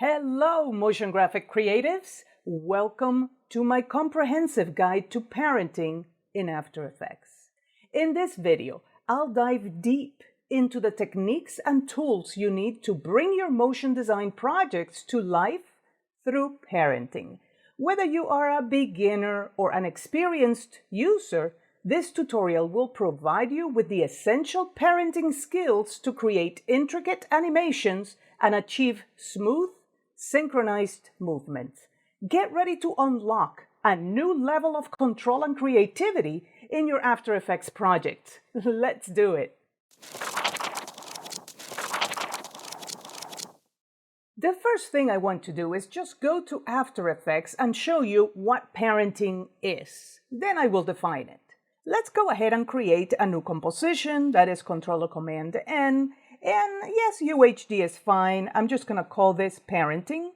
Hello, motion graphic creatives! Welcome to my comprehensive guide to parenting in After Effects. In this video, I'll dive deep into the techniques and tools you need to bring your motion design projects to life through parenting. Whether you are a beginner or an experienced user, this tutorial will provide you with the essential parenting skills to create intricate animations and achieve smooth, synchronized movements. Get ready to unlock a new level of control and creativity in your After Effects project. Let's do it. The first thing I want to do is just go to After Effects and show you what parenting is. Then I will define it. Let's go ahead and create a new composition, that is Control-Command-N, and yes, UHD is fine. I'm just going to call this parenting.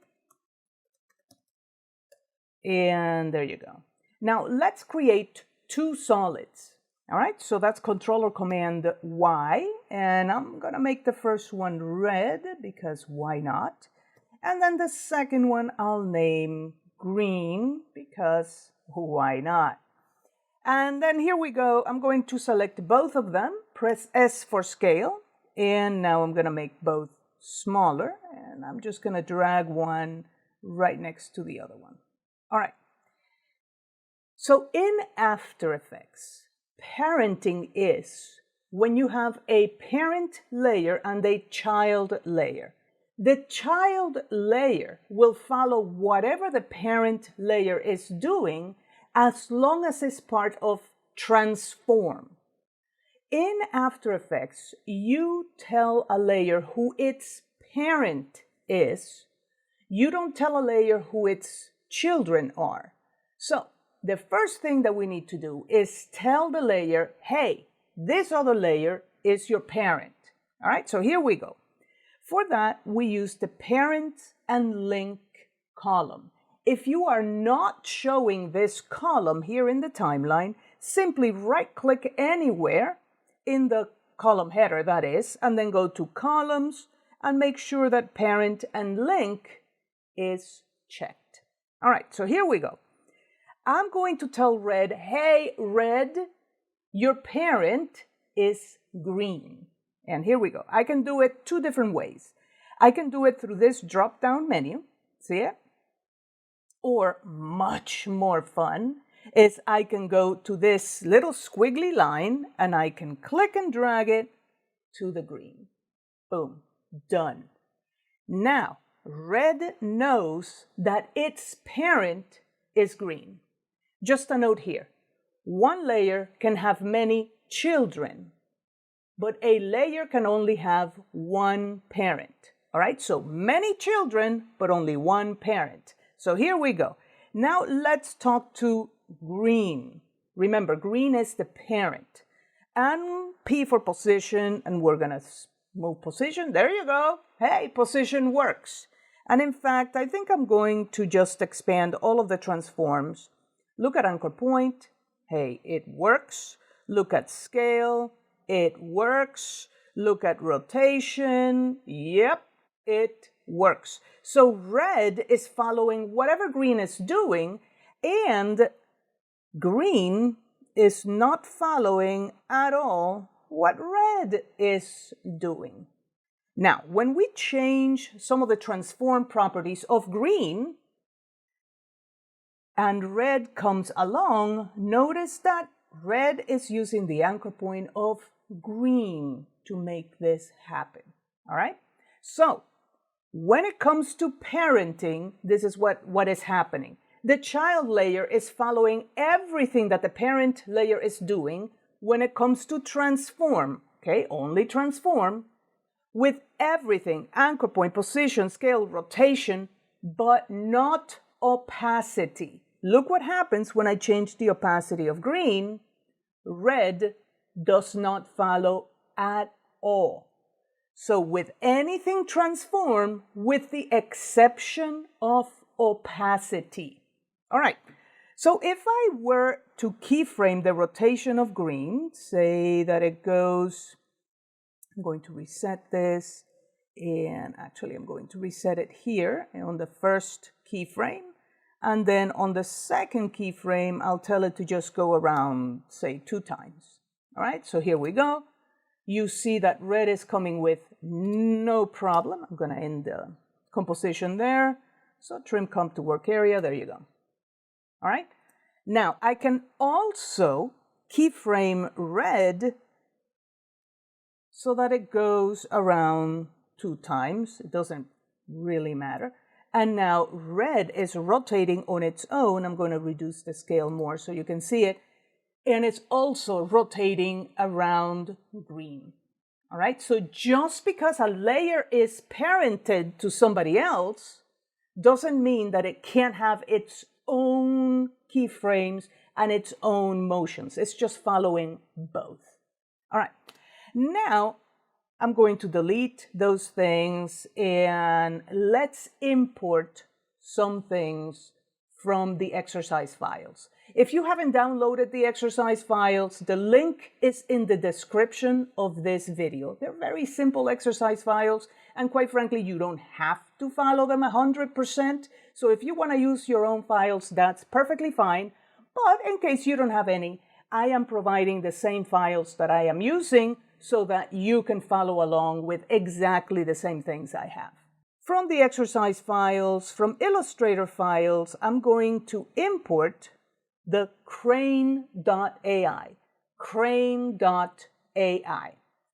And there you go. Now let's create two solids. All right, so that's Control-Command-Y, and I'm going to make the first one red because why not? And then the second one I'll name green because why not? And then here we go. I'm going to select both of them, press S for scale, and now I'm going to make both smaller, and I'm just going to drag one right next to the other one. All right. So in After Effects, parenting is when you have a parent layer and a child layer. The child layer will follow whatever the parent layer is doing as long as it's part of transform. In After Effects, you tell a layer who its parent is. You don't tell a layer who its children are. So the first thing that we need to do is tell the layer, hey, this other layer is your parent. All right, so here we go. For that, we use the parent and link column. If you are not showing this column here in the timeline, simply right-click anywhere in the column header, that is, and then go to Columns and make sure that Parent and Link is checked. All right, so here we go. I'm going to tell Red, hey, Red, your parent is green. And here we go. I can do it two different ways. I can do it through this drop-down menu. See it? Or much more fun is I can go to this little squiggly line and I can click and drag it to the green. Boom, done. Now, Red knows that its parent is green. Just a note here. One layer can have many children, but a layer can only have one parent. All right, so many children, but only one parent. So here we go. Now let's talk to green. Remember, green is the parent. And P for position, and we're going to move position. There you go. Hey, position works. And in fact, I think I'm going to just expand all of the transforms. Look at anchor point. Hey, it works. Look at scale. It works. Look at rotation. Yep, it works. So red is following whatever green is doing, and green is not following at all what red is doing. Now, when we change some of the transform properties of green and red comes along, notice that red is using the anchor point of green to make this happen. All right? So, when it comes to parenting, this is what is happening. The child layer is following everything that the parent layer is doing when it comes to transform, okay, only transform, with everything, anchor point, position, scale, rotation, but not opacity. Look what happens when I change the opacity of green. Red does not follow at all. So with anything transform, with the exception of opacity. All right, so if I were to keyframe the rotation of green, say that it goes, I'm going to reset this, And actually, I'm going to reset it here on the first keyframe. And then on the second keyframe, I'll tell it to just go around, say, 2 times. All right, so here we go. You see that red is coming with no problem. I'm going to end the composition there. So trim come to work area. There you go. All right. Now, I can also keyframe red so that it goes around 2 times. It doesn't really matter. And now red is rotating on its own. I'm going to reduce the scale more so you can see it. And it's also rotating around green. All right, so just because a layer is parented to somebody else doesn't mean that it can't have its own keyframes and its own motions. It's just following both. All right, now I'm going to delete those things and let's import some things from the exercise files. If you haven't downloaded the exercise files, the link is in the description of this video. They're very simple exercise files, and quite frankly, you don't have to follow them 100%. So if you want to use your own files, that's perfectly fine. But in case you don't have any, I am providing the same files that I am using so that you can follow along with exactly the same things I have. From the exercise files, from Illustrator files, I'm going to import the crane.ai, crane.ai.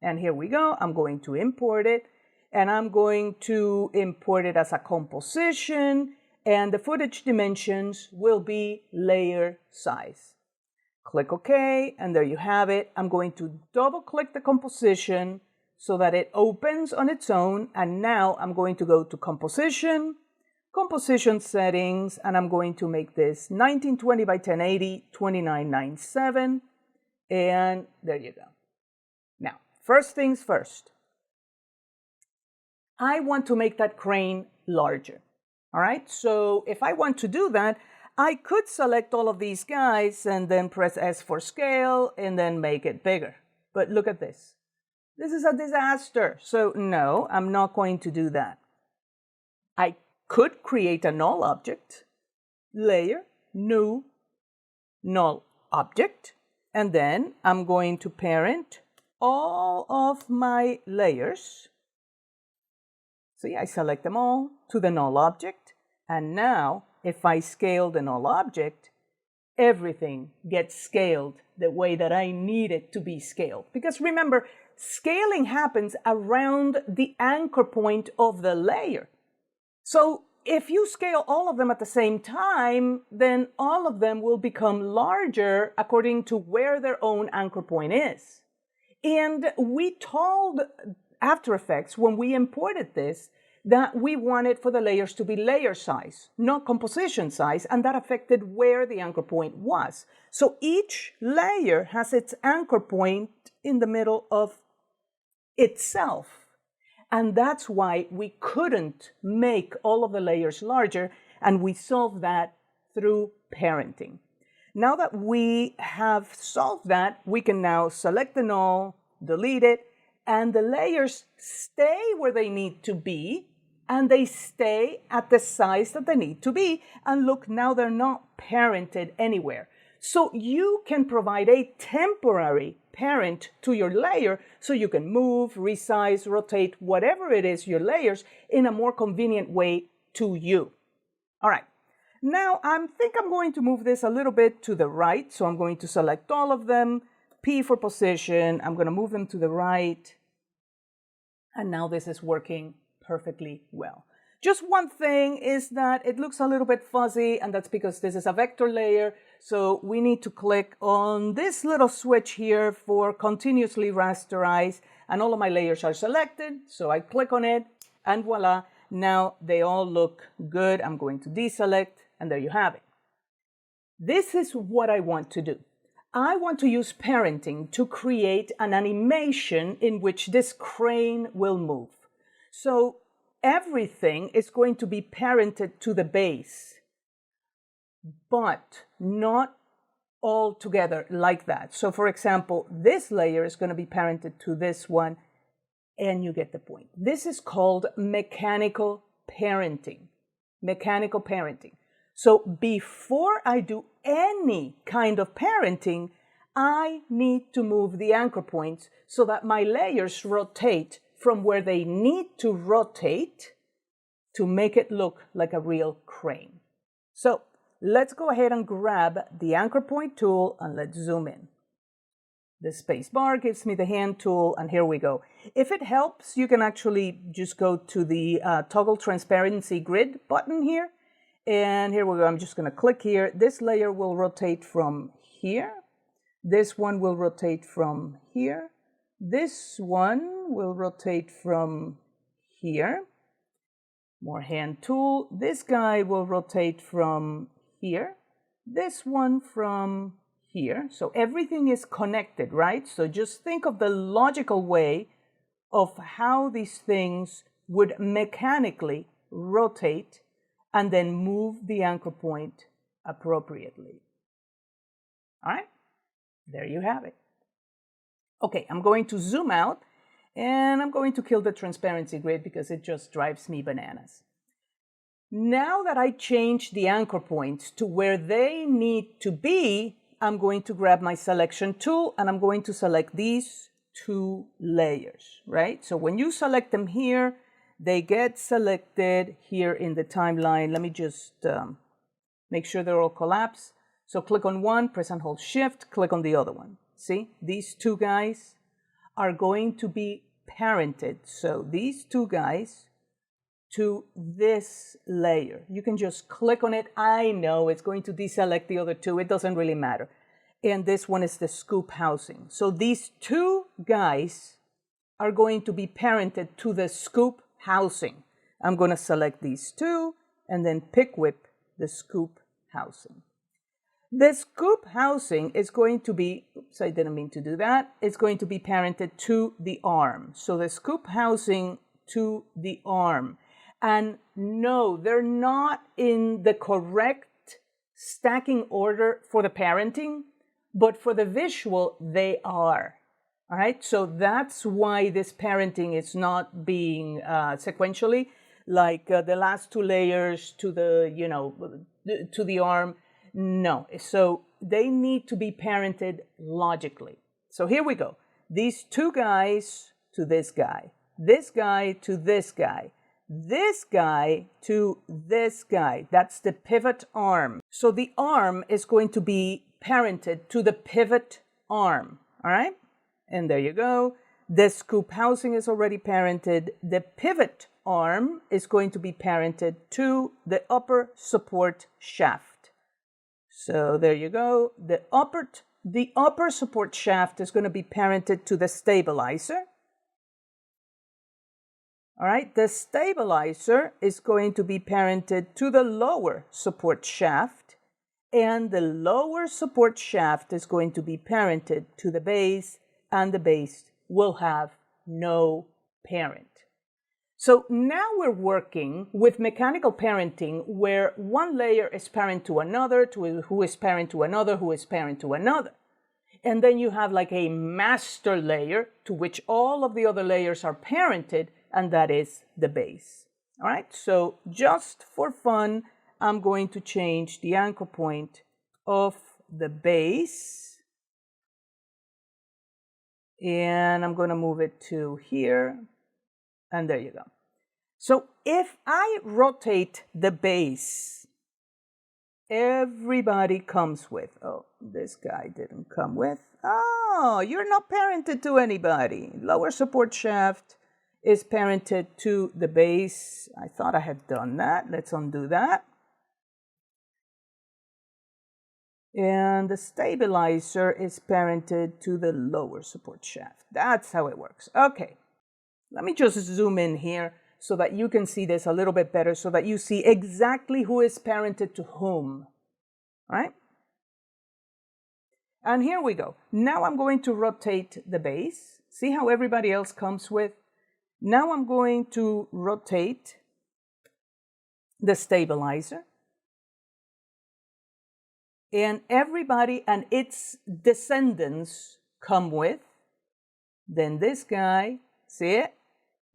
And here we go. I'm going to import it, and I'm going to import it as a composition, and the footage dimensions will be layer size. Click OK, and there you have it. I'm going to double-click the composition so that it opens on its own, and now I'm going to go to Composition, Composition Settings, and I'm going to make this 1920 by 1080, 2997, and there you go. Now, first things first. I want to make that crane larger, all right? So if I want to do that, I could select all of these guys and then press S for scale and then make it bigger. But look at this. This is a disaster. So no, I'm not going to do that. I could create a null object, layer, new, null object, and then I'm going to parent all of my layers. See, I select them all to the null object, and now if I scale the null object, everything gets scaled the way that I need it to be scaled. Because remember, scaling happens around the anchor point of the layer. So if you scale all of them at the same time, then all of them will become larger according to where their own anchor point is. And we told After Effects, when we imported this, that we wanted for the layers to be layer size, not composition size, and that affected where the anchor point was. So each layer has its anchor point in the middle of itself. And that's why we couldn't make all of the layers larger, and we solved that through parenting. Now that we have solved that, we can now select the null, delete it, and the layers stay where they need to be, and they stay at the size that they need to be. And look, now they're not parented anywhere. So you can provide a temporary parent to your layer so you can move, resize, rotate, whatever it is, your layers, in a more convenient way to you. All right. Now, I think I'm going to move this a little bit to the right. So I'm going to select all of them, P for position. I'm going to move them to the right. And now this is working perfectly well. Just one thing is that it looks a little bit fuzzy, and that's because this is a vector layer. So we need to click on this little switch here for continuously rasterize, and all of my layers are selected. So I click on it, and voila, now they all look good. I'm going to deselect, and there you have it. This is what I want to do. I want to use parenting to create an animation in which this crane will move. So everything is going to be parented to the base, but not all together like that. So for example, this layer is going to be parented to this one, and you get the point. This is called mechanical parenting. Mechanical parenting. So before I do any kind of parenting, I need to move the anchor points so that my layers rotate from where they need to rotate to make it look like a real crane. So let's go ahead and grab the anchor point tool and let's zoom in. The space bar gives me the hand tool, and here we go. If it helps, you can actually just go to the toggle transparency grid button here. And here we go. I'm just going to click here. This layer will rotate from here. This one will rotate from here. This one will rotate from here. More hand tool. This guy will rotate from here. This one from here. So everything is connected, right? So just think of the logical way of how these things would mechanically rotate and then move the anchor point appropriately. All right, there you have it. Okay, I'm going to zoom out and I'm going to kill the transparency grid because it just drives me bananas. Now that I changed the anchor points to where they need to be, I'm going to grab my selection tool and I'm going to select these two layers, right? So when you select them here, they get selected here in the timeline. Let me just make sure they're all collapsed. So click on one, press and hold shift, click on the other one. See, these two guys are going to be parented. So these two guys to this layer. You can just click on it. I know it's going to deselect the other two. It doesn't really matter. And this one is the scoop housing. So these two guys are going to be parented to the scoop housing. I'm going to select these two and then pick whip the scoop housing. The scoop housing is going to be, oops, I didn't mean to do that. It's going to be parented to the arm. So the scoop housing to the arm. And no, they're not in the correct stacking order for the parenting, but for the visual, they are. All right, so that's why this parenting is not being sequentially, like the last two layers to the, to the arm. No, so they need to be parented logically. So here we go. These two guys to this guy to this guy, this guy to this guy. That's the pivot arm. So the arm is going to be parented to the pivot arm, all right? And there you go. The scoop housing is already parented. The pivot arm is going to be parented to the upper support shaft. So there you go. The upper support shaft is going to be parented to the stabilizer. All right, the stabilizer is going to be parented to the lower support shaft, and the lower support shaft is going to be parented to the base, and the base will have no parent. So now we're working with mechanical parenting where one layer is parent to another, who is parent to another, who is parent to another. And then you have like a master layer to which all of the other layers are parented, and that is the base. All right, so just for fun, I'm going to change the anchor point of the base. And I'm going to move it to here. And there you go. So if I rotate the base, everybody comes with, oh, this guy didn't come with. Oh, you're not parented to anybody. Lower support shaft is parented to the base. I thought I had done that. Let's undo that. And the stabilizer is parented to the lower support shaft. That's how it works. Okay, let me just zoom in here so that you can see this a little bit better, so that you see exactly who is parented to whom. All right? And here we go. Now I'm going to rotate the base. See how everybody else comes with? Now I'm going to rotate the stabilizer. And everybody and its descendants come with. Then this guy, see it?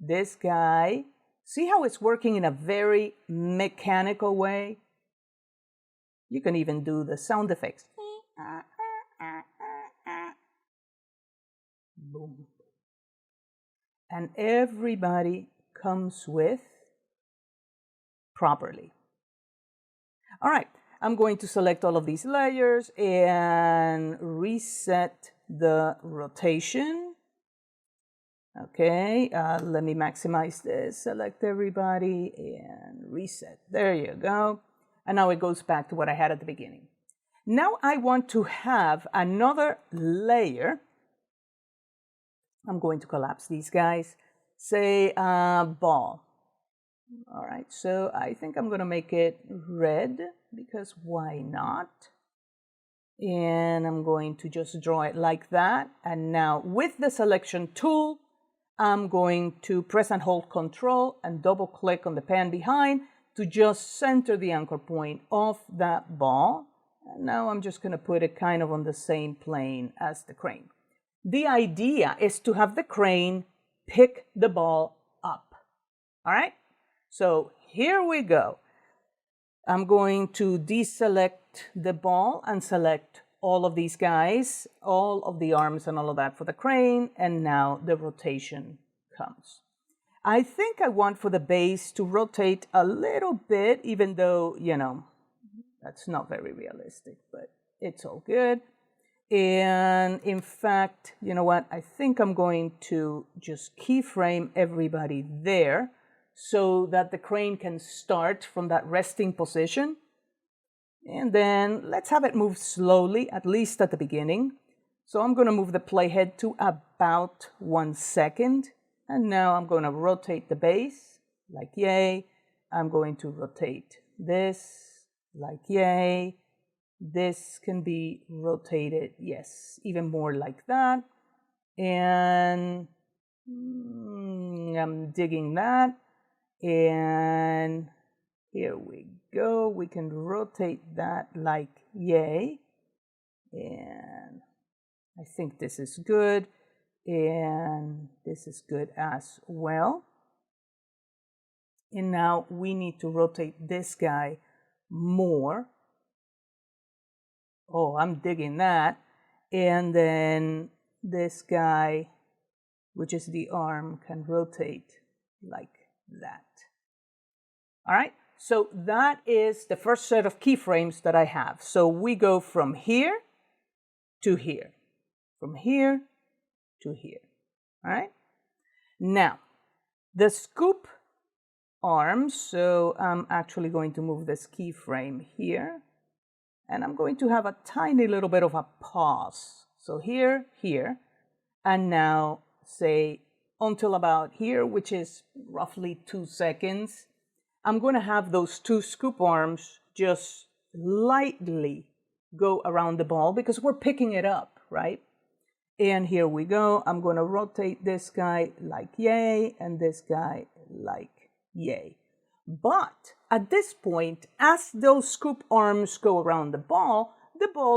this guy. See how it's working in a very mechanical way? You can even do the sound effects. Boom. And everybody comes with properly. All right, I'm going to select all of these layers and reset the rotation. Okay, let me maximize this, select everybody and reset. There you go. And now it goes back to what I had at the beginning. Now I want to have another layer. I'm going to collapse these guys. Say ball. All right, so I think I'm going to make it red because why not? And I'm going to just draw it like that. And now with the selection tool, I'm going to press and hold Control and double click on the pan behind to just center the anchor point of that ball. And now I'm just going to put it kind of on the same plane as the crane. The idea is to have the crane pick the ball up. All right? So here we go. I'm going to deselect the ball and select all of these guys, all of the arms and all of that for the crane, and now the rotation comes. I think I want for the base to rotate a little bit, even though, you know, that's not very realistic, but it's all good. And in fact, you know what? I think I'm going to just keyframe everybody there so that the crane can start from that resting position. And then let's have it move slowly, at least at the beginning. So I'm going to move the playhead to about 1 second. And now I'm going to rotate the base like yay. I'm going to rotate this like yay. This can be rotated, yes, even more like that. And I'm digging that. And here we go. We can rotate that like yay. And I think this is good. And this is good as well. And now we need to rotate this guy more. Oh, I'm digging that. And then this guy, which is the arm, can rotate like that. All right, so that is the first set of keyframes that I have. So we go from here to here, from here to here. All right, now the scoop arms. So I'm actually going to move this keyframe here. And I'm going to have a tiny little bit of a pause. So here, here, and now say until about here, which is roughly 2 seconds. I'm going to have those two scoop arms just lightly go around the ball because we're picking it up, right? And here we go. I'm going to rotate this guy like yay and this guy like yay. But at this point, as those scoop arms go around the ball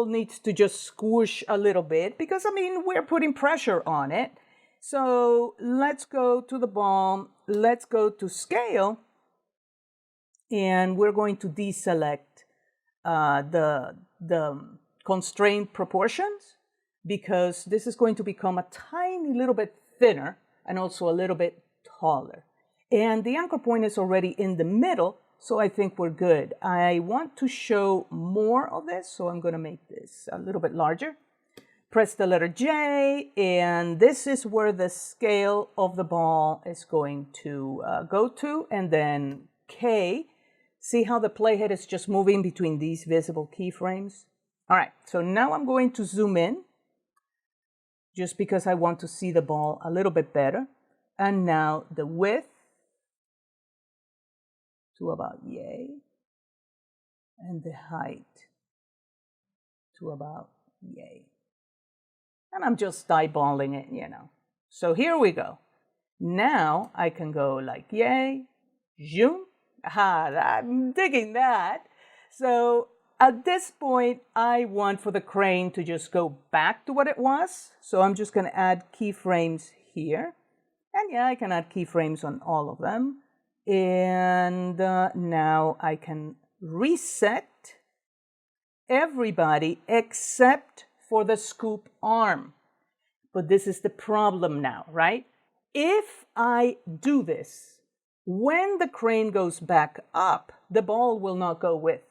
needs to just squish a little bit because, I mean, we're putting pressure on it. So let's go to the ball. Let's go to scale. And we're going to deselect the constrained proportions because this is going to become a tiny little bit thinner and also a little bit taller. And the anchor point is already in the middle, so I think we're good. I want to show more of this, so I'm going to make this a little bit larger. Press the letter J, and this is where the scale of the ball is going to go to, and then K. See how the playhead is just moving between these visible keyframes? All right, so now I'm going to zoom in, just because I want to see the ball a little bit better. And now the width to about yay, and the height to about yay. And I'm just eyeballing it, you know. So here we go. Now I can go like yay, zoom. Aha, I'm digging that. So at this point, I want for the crane to just go back to what it was. So I'm just going to add keyframes here. And yeah, I can add keyframes on all of them. And now I can reset everybody except for the scoop arm. But this is the problem now, right? If I do this, when the crane goes back up, the ball will not go with.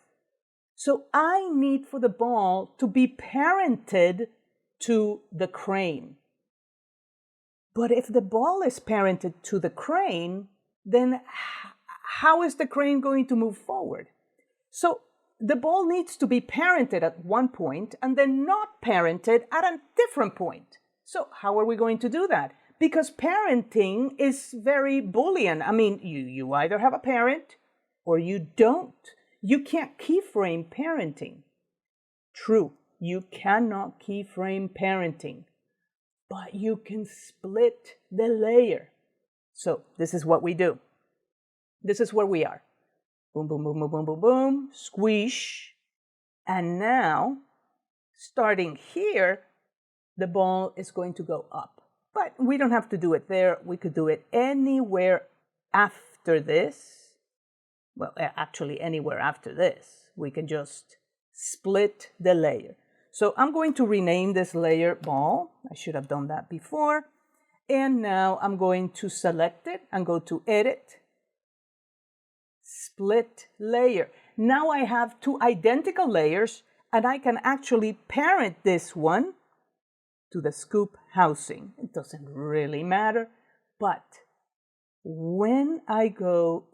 So I need for the ball to be parented to the crane. But if the ball is parented to the crane, then how is the crane going to move forward? So the ball needs to be parented at one point and then not parented at a different point. So how are we going to do that? Because parenting is very Boolean. I mean, you either have a parent or you don't. You can't keyframe parenting. True, you cannot keyframe parenting, but you can split the layer. So this is what we do. This is where we are. Boom, boom, boom, boom, boom, boom, boom, squish. And now, starting here, the ball is going to go up. But we don't have to do it there. We could do it anywhere after this. Well, actually anywhere after this. We can just split the layer. So I'm going to rename this layer ball. I should have done that before. And now I'm going to select it and go to Edit, Split Layer. Now I have two identical layers and I can actually parent this one to the scoop housing. It doesn't really matter, but when I go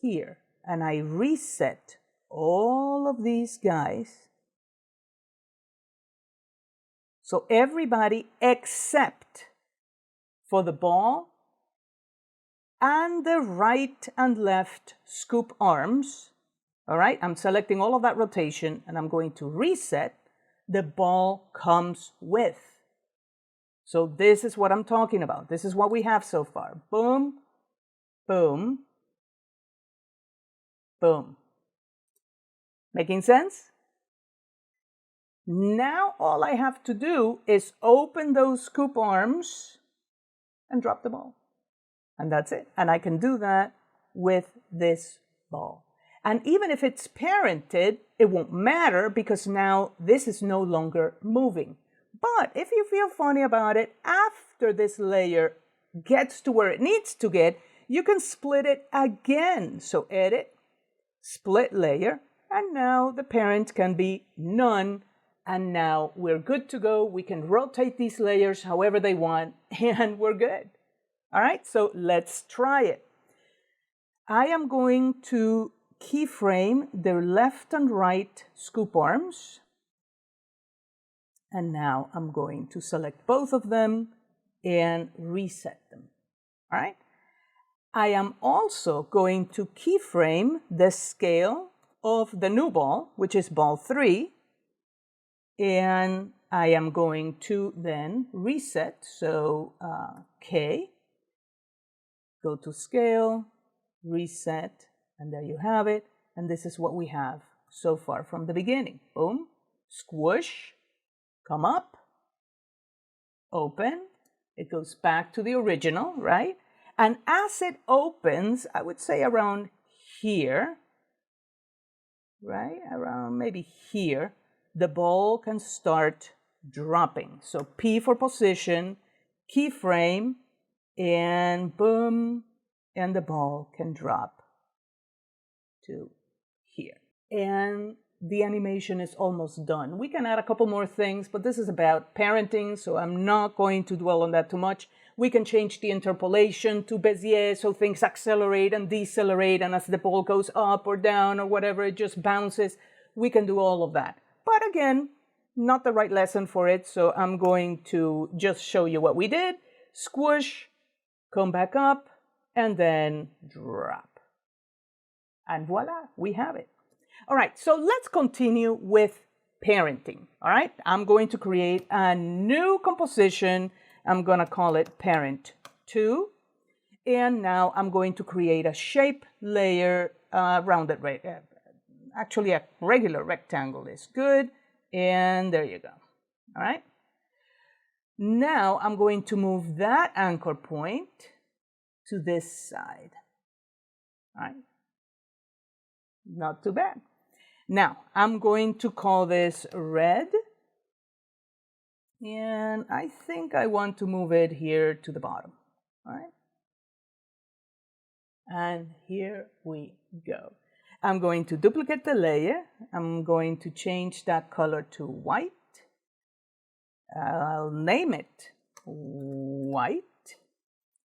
here and I reset all of these guys, so everybody except for the ball and the right and left scoop arms, all right, I'm selecting all of that rotation and I'm going to reset, the ball comes with. So this is what I'm talking about. This is what we have so far. Boom, boom, boom. Making sense? Now all I have to do is open those scoop arms and drop the ball. And that's it. And I can do that with this ball. And even if it's parented, it won't matter because now this is no longer moving. But if you feel funny about it, after this layer gets to where it needs to get, you can split it again. So Edit, Split Layer, and now the parent can be none. And now we're good to go. We can rotate these layers however they want, and we're good. All right, so let's try it. I am going to keyframe the left and right scoop arms. And now I'm going to select both of them and reset them. All right. I am also going to keyframe the scale of the new ball, which is ball 3. And I am going to then reset. So K, go to scale, reset, and there you have it. And this is what we have so far from the beginning. Boom, squish, come up, open, it goes back to the original, right? And as it opens, I would say around here, right? Around maybe here, the ball can start dropping. So P for position, keyframe, and boom, and the ball can drop to here. And the animation is almost done. We can add a couple more things, but this is about parenting, so I'm not going to dwell on that too much. We can change the interpolation to Bezier so things accelerate and decelerate, and as the ball goes up or down or whatever, it just bounces. We can do all of that. But again, not the right lesson for it, so I'm going to just show you what we did. Squish, come back up, and then drop. And voila, we have it. All right, so let's continue with parenting. All right, I'm going to create a new composition. I'm going to call it Parent 2. And now I'm going to create a shape layer, rounded, actually a regular rectangle is good. And there you go. All right. Now I'm going to move that anchor point to this side. All right? Not too bad. Now, I'm going to call this red. And I think I want to move it here to the bottom. All right? And here we go. I'm going to duplicate the layer. I'm going to change that color to white. I'll name it white.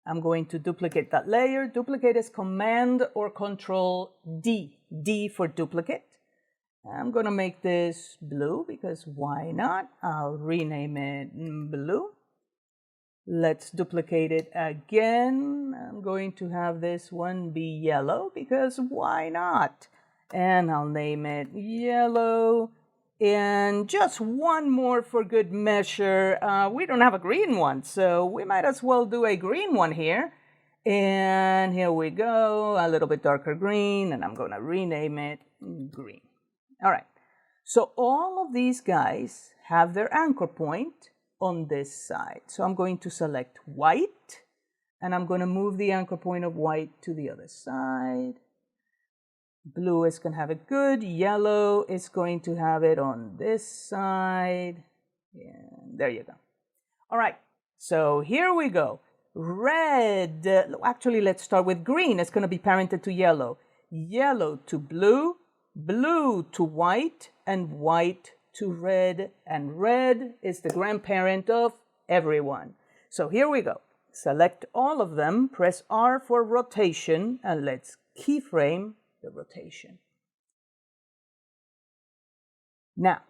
I'm going to duplicate that layer. Duplicate is Command or Control D. D for duplicate. I'm going to make this blue because why not? I'll rename it blue. Let's duplicate it again. I'm going to have this one be yellow because why not? And I'll name it yellow. And just one more for good measure. We don't have a green one, so we might as well do a green one here. And here we go, a little bit darker green, and I'm going to rename it green. All right, so all of these guys have their anchor point on this side. So I'm going to select white, and I'm going to move the anchor point of white to the other side. Blue is going to have it good. Yellow is going to have it on this side. And there you go. All right, so here we go. Red, actually let's start with green. It's going to be parented to yellow. Yellow to blue, blue to white, and white to red. And red is the grandparent of everyone. So here we go. Select all of them, press R for rotation, and let's keyframe the rotation. Now,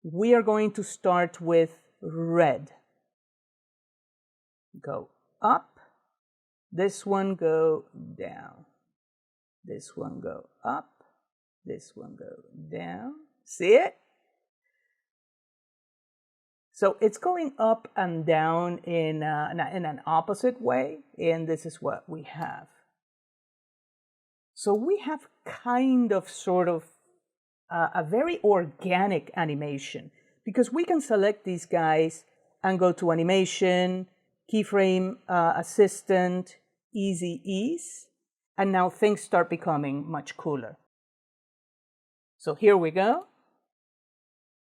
we are going to start with red. Go up, this one go down, this one go up, this one go down. See it? So it's going up and down in an opposite way, and this is what we have. So we have kind of sort of a very organic animation because we can select these guys and go to animation, keyframe assistant, easy ease, and now things start becoming much cooler. So here we go.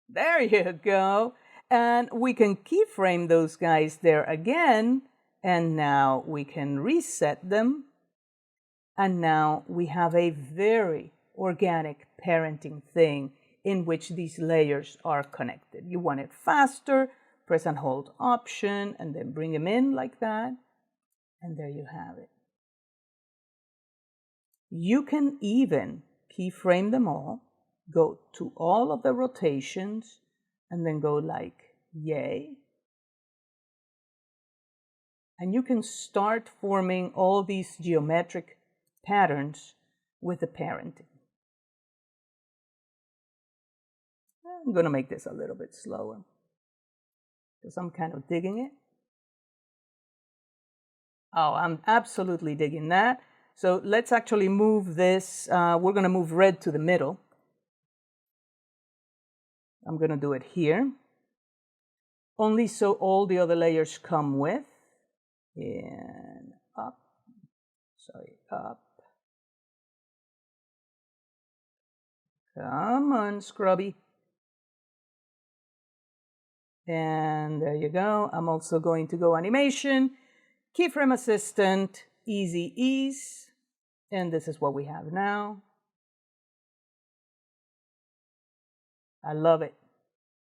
There you go. And we can keyframe those guys there again, and now we can reset them. And now we have a very organic parenting thing in which these layers are connected. You want it faster, press and hold Option, and then bring them in like that. And there you have it. You can even keyframe them all, go to all of the rotations, and then go like yay. And you can start forming all these geometric patterns with the parenting. I'm going to make this a little bit slower because I'm kind of digging it. Oh, I'm absolutely digging that. So let's actually move this. We're going to move red to the middle. I'm going to do it here. Only so all the other layers come with. And up. Sorry, up. Come on, Scrubby. And there you go. I'm also going to go animation, keyframe assistant, easy ease. And this is what we have now. I love it.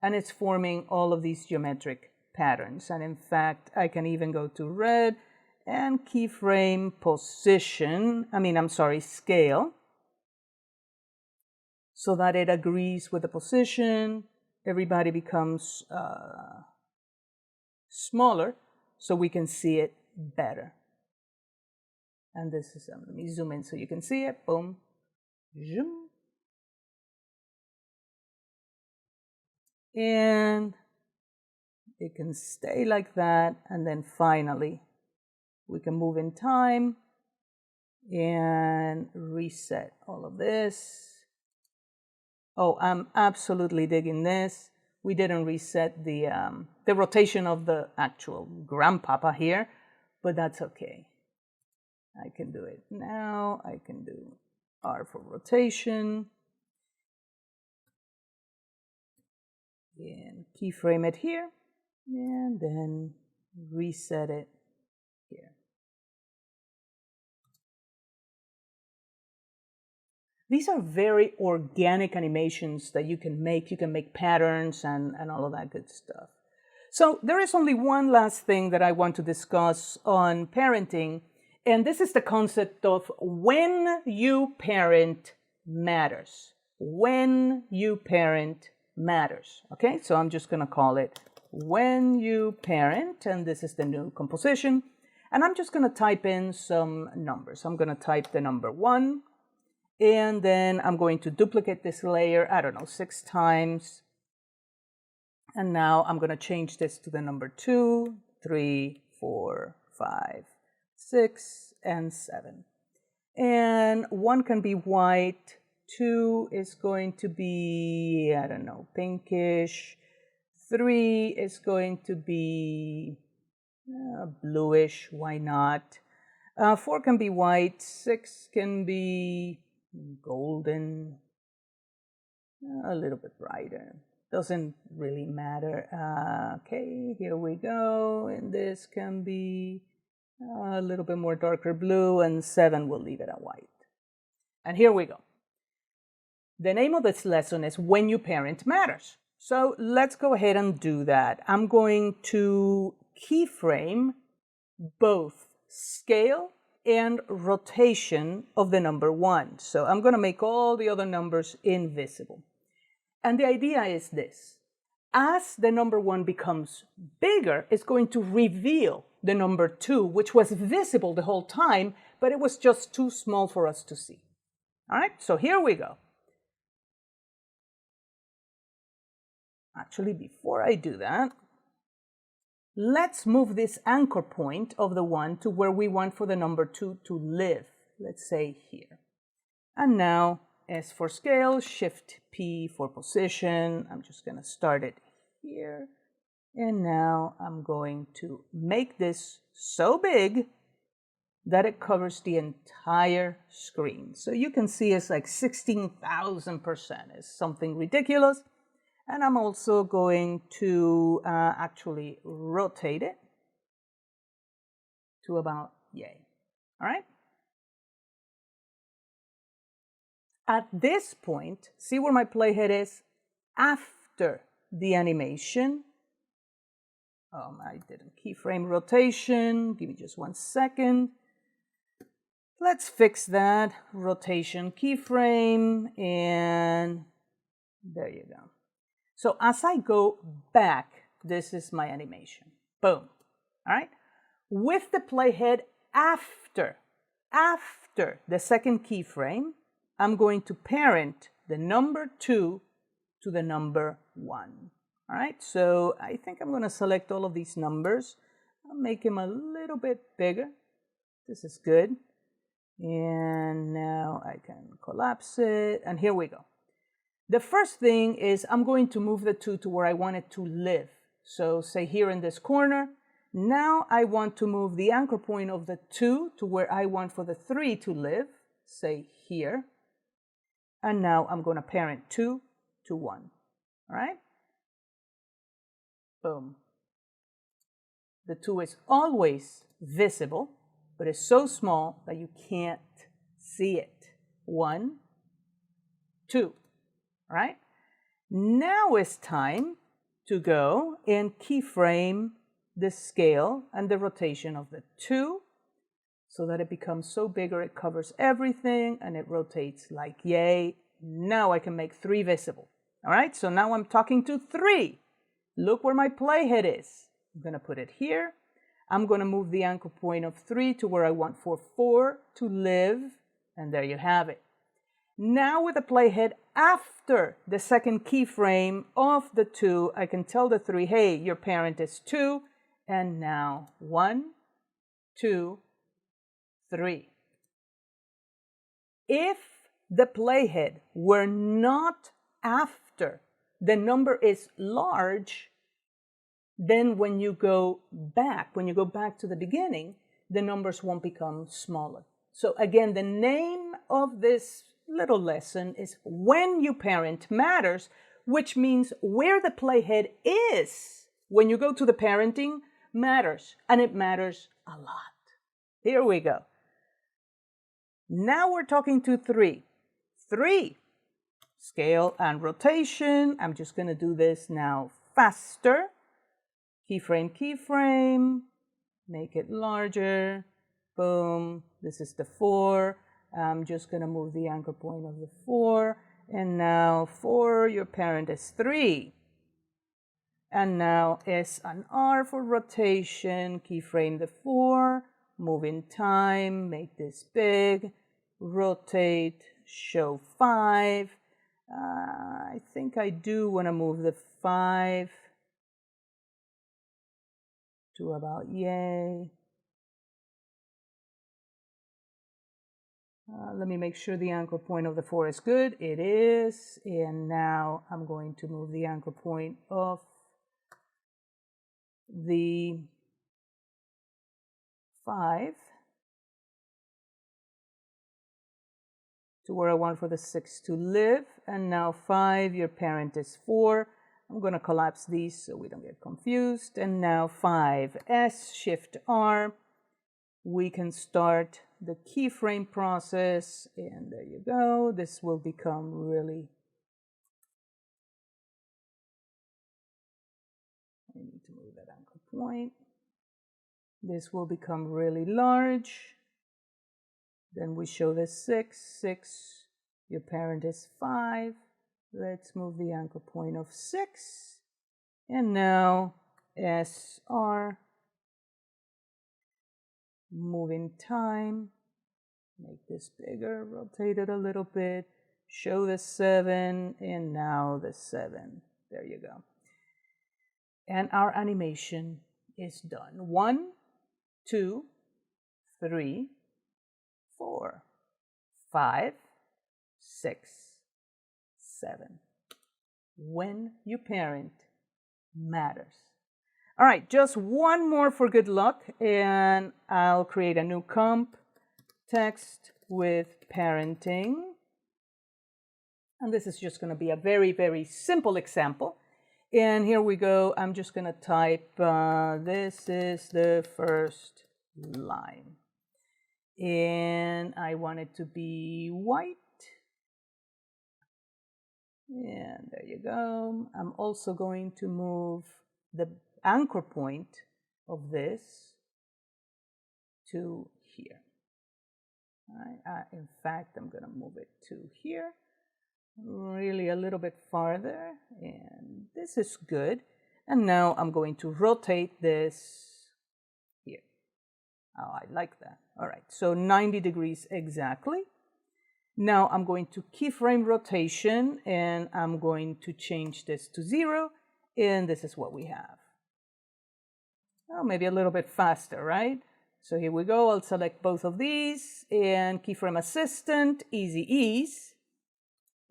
And it's forming all of these geometric patterns. And in fact, I can even go to red and keyframe position. Scale. So that it agrees with the position. Everybody becomes smaller so we can see it better. And this is, let me zoom in so you can see it. Boom. Zoom. And it can stay like that. And then finally, we can move in time and reset all of this. Oh, I'm absolutely digging this. We didn't reset the rotation of the actual grandpapa here, but that's okay. I can do it now. I can do R for rotation. And keyframe it here. And then reset it here. These are very organic animations that you can make. You can make patterns and all of that good stuff. So there is only one last thing that I want to discuss on parenting, and this is the concept of when you parent matters. When you parent matters. Okay, so I'm just going to call it when you parent, and this is the new composition. And I'm just going to type in some numbers. I'm going to type the number 1. And then I'm going to duplicate this layer, I don't know, 6 times. And now I'm going to change this to the number 2, 3, 4, 5, 6, and 7. And 1 can be white. 2 is going to be, I don't know, pinkish. 3 is going to be bluish. Why not? 4 can be white. 6 can be golden, a little bit brighter. Doesn't really matter. Okay, here we go. And this can be a little bit more darker blue, and 7 will leave it at white. And here we go. The name of this lesson is When You Parent Matters. So let's go ahead and do that. I'm going to keyframe both scale and rotation of the number 1. So I'm going to make all the other numbers invisible. And the idea is this. As the number 1 becomes bigger, it's going to reveal the number 2, which was visible the whole time, but it was just too small for us to see. All right, so here we go. Actually, before I do that, let's move this anchor point of the 1 to where we want for the number 2 to live. Let's say here. And now, S for scale, Shift P for position. I'm just going to start it here. And now I'm going to make this so big that it covers the entire screen. So you can see it's like 16,000%. It's something ridiculous. And I'm also going to actually rotate it to about yay. All right? At this point, see where my playhead is? After the animation. I didn't keyframe rotation. Give me just 1 second. Let's fix that. Rotation keyframe, and there you go. So as I go back, this is my animation. Boom. All right? With the playhead after the second keyframe, I'm going to parent the number 2 to the number 1. All right? So I think I'm going to select all of these numbers. I'll make them a little bit bigger. This is good. And now I can collapse it. And here we go. The first thing is I'm going to move the 2 to where I want it to live. So say here in this corner. Now I want to move the anchor point of the 2 to where I want for the 3 to live. Say here. And now I'm going to parent 2 to 1. All right? Boom. The 2 is always visible, but it's so small that you can't see it. 1, 2. All right? Now it's time to go and keyframe the scale and the rotation of the 2 so that it becomes so bigger it covers everything and it rotates like yay. Now I can make 3 visible. All right? So now I'm talking to 3. Look where my playhead is. I'm going to put it here. I'm going to move the anchor point of 3 to where I want for 4 to live. And there you have it. Now with the playhead after the second keyframe of the 2, I can tell the 3, hey, your parent is 2. And now 1, 2, 3. If the playhead were not after the number is large, then when you go back to the beginning, the numbers won't become smaller. So again, the name of this little lesson is When You Parent Matters, which means where the playhead is when you go to the parenting matters, and it matters a lot. Here we go. Now we're talking to 3. 3, scale and rotation. I'm just going to do this now faster. Keyframe, keyframe, make it larger. Boom, this is the 4. I'm just going to move the anchor point of the 4. And now 4, your parent is 3. And now S and R for rotation. Keyframe the 4, move in time, make this big, rotate, show 5. I think I do want to move the 5 to about yay. Let me make sure the anchor point of the 4 is good. It is. And now I'm going to move the anchor point of the 5 to where I want for the 6 to live. And now 5, your parent is 4. I'm going to collapse these so we don't get confused. And now 5, S, Shift R. We can start the keyframe process, and there you go. This will become really, I need to move that anchor point. This will become really large. Then we show the 6, 6, your parent is 5. Let's move the anchor point of 6. And now SR, move in time, make this bigger, rotate it a little bit, show the 7, and now the 7. There you go. And our animation is done. 1, 2, 3, 4, 5, 6, 7. When you parent matters. All right, just one more for good luck, and I'll create a new comp, text with parenting. And this is just going to be a very, very simple example. And here we go. I'm just going to type, this is the first line. And I want it to be white. And there you go. I'm also going to move the anchor point of this to here. In fact, I'm going to move it to here, really a little bit farther, and this is good. And now I'm going to rotate this here. Oh, I like that. All right, so 90 degrees exactly. Now I'm going to keyframe rotation, and I'm going to change this to 0, and this is what we have. Oh, maybe a little bit faster, right? So here we go. I'll select both of these and keyframe assistant, easy ease.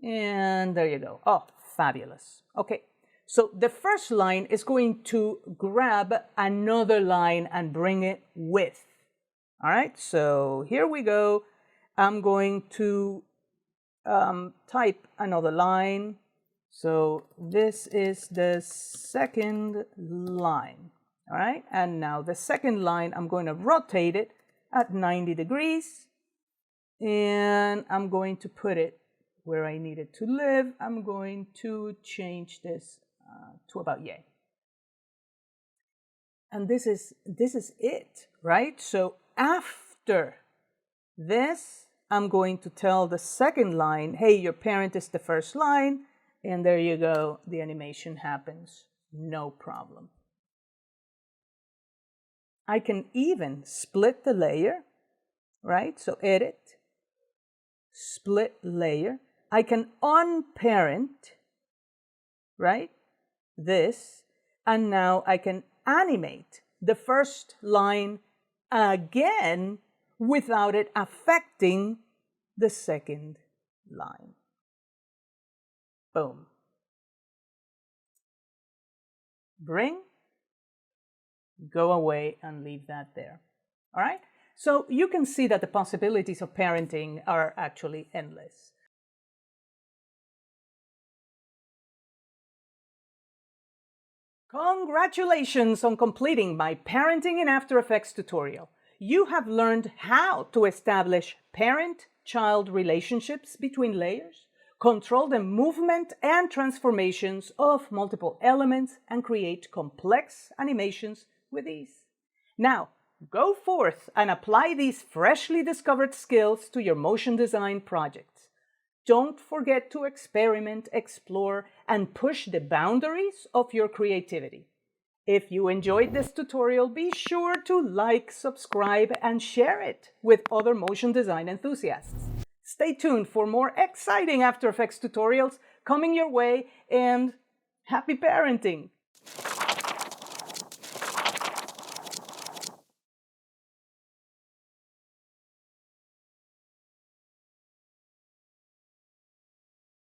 And there you go. Oh, fabulous. Okay, so the first line is going to grab another line and bring it with. All right, so here we go. I'm going to type another line. So this is the second line. All right, and now the second line, I'm going to rotate it at 90 degrees, and I'm going to put it where I need it to live. I'm going to change this to about yay. And this is it, right? So after this, I'm going to tell the second line, hey, your parent is the first line, and there you go. The animation happens, no problem. I can even split the layer, right? So edit, split layer. I can unparent, right? This, and now I can animate the first line again without it affecting the second line. Boom. Bring, go away and leave that there. All right? So you can see that the possibilities of parenting are actually endless. Congratulations on completing my Parenting in After Effects tutorial. You have learned how to establish parent-child relationships between layers, control the movement and transformations of multiple elements, and create complex animations with ease. Now, go forth and apply these freshly discovered skills to your motion design projects. Don't forget to experiment, explore, and push the boundaries of your creativity. If you enjoyed this tutorial, be sure to like, subscribe, and share it with other motion design enthusiasts. Stay tuned for more exciting After Effects tutorials coming your way, and happy parenting!